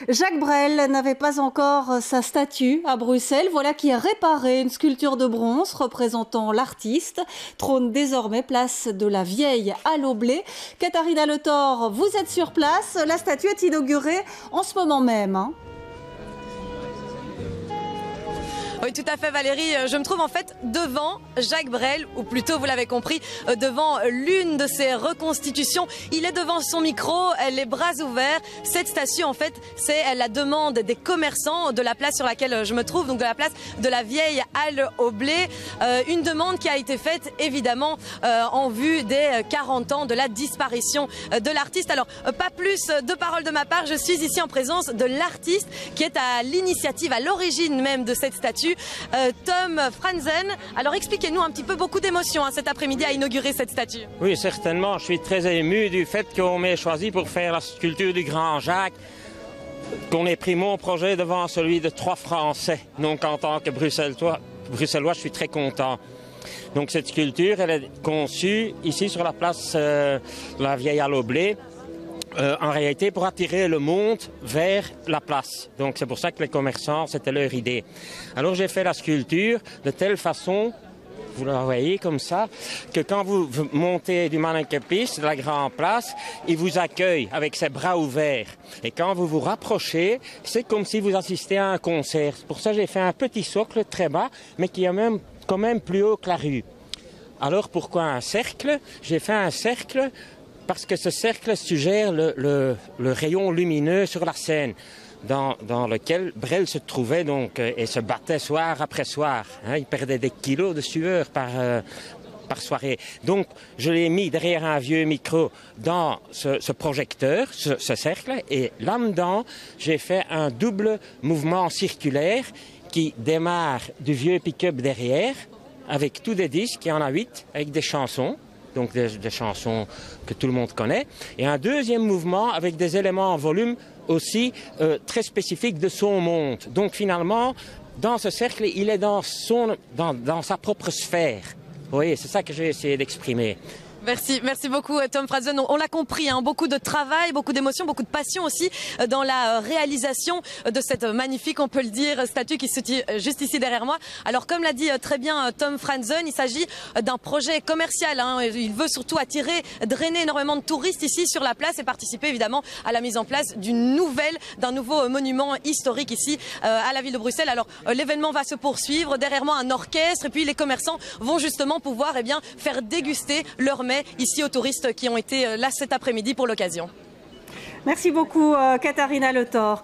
Jacques Brel n'avait pas encore sa statue à Bruxelles. Voilà qui a réparé une sculpture de bronze représentant l'artiste. Trône désormais place de la Vieille à l'Aublé. Katharina Le Thor, vous êtes sur place. La statue est inaugurée en ce moment même. Oui, tout à fait Valérie, je me trouve en fait devant Jacques Brel, ou plutôt vous l'avez compris, devant l'une de ses reconstitutions. Il est devant son micro, les bras ouverts. Cette statue en fait, c'est la demande des commerçants de la place sur laquelle je me trouve, donc de la place de la Vieille Halle au Blé. Une demande qui a été faite évidemment en vue des 40 ans de la disparition de l'artiste. Alors pas plus de paroles de ma part, je suis ici en présence de l'artiste qui est à l'initiative, à l'origine même de cette statue. Tom Franzen, alors expliquez-nous un petit peu, beaucoup d'émotions cet après-midi à inaugurer cette statue. Oui, certainement, je suis très ému du fait qu'on m'ait choisi pour faire la sculpture du Grand Jacques, qu'on ait pris mon projet devant celui de 3 Français. Donc en tant que Bruxellois, je suis très content. Donc cette sculpture, elle est conçue ici sur la place de la Vieille Halle au Blé, en réalité pour attirer le monde vers la place. Donc c'est pour ça que les commerçants, c'était leur idée. Alors j'ai fait la sculpture de telle façon, vous la voyez comme ça, que quand vous montez du Mannekepis, de la Grande Place, il vous accueille avec ses bras ouverts. Et quand vous vous rapprochez, c'est comme si vous assistiez à un concert. C'est pour ça que j'ai fait un petit socle très bas, mais qui est même quand même plus haut que la rue. Alors pourquoi un cercle? J'ai fait un cercle parce que ce cercle suggère le rayon lumineux sur la scène dans lequel Brel se trouvait donc, et se battait soir après soir. Il perdait des kilos de sueur par soirée. Donc je l'ai mis derrière un vieux micro dans ce projecteur, ce cercle, et là-dedans j'ai fait un double mouvement circulaire qui démarre du vieux pick-up derrière avec tous des disques, il y en a 8, avec des chansons. Donc des chansons que tout le monde connaît, et un deuxième mouvement avec des éléments en volume aussi très spécifiques de son monde. Donc finalement, dans ce cercle, il est dans sa propre sphère. Vous voyez, c'est ça que j'ai essayé d'exprimer. Merci beaucoup Tom Franzen. On l'a compris, beaucoup de travail, beaucoup d'émotion, beaucoup de passion aussi dans la réalisation de cette magnifique, on peut le dire, statue qui se tient juste ici derrière moi. Alors comme l'a dit très bien Tom Franzen, il s'agit d'un projet commercial. Il veut surtout drainer énormément de touristes ici sur la place et participer évidemment à la mise en place d'un nouveau monument historique ici à la ville de Bruxelles. Alors l'événement va se poursuivre, derrière moi un orchestre, et puis les commerçants vont justement pouvoir faire déguster leur mets ici aux touristes qui ont été là cet après-midi pour l'occasion. Merci beaucoup Katharina Le Thor.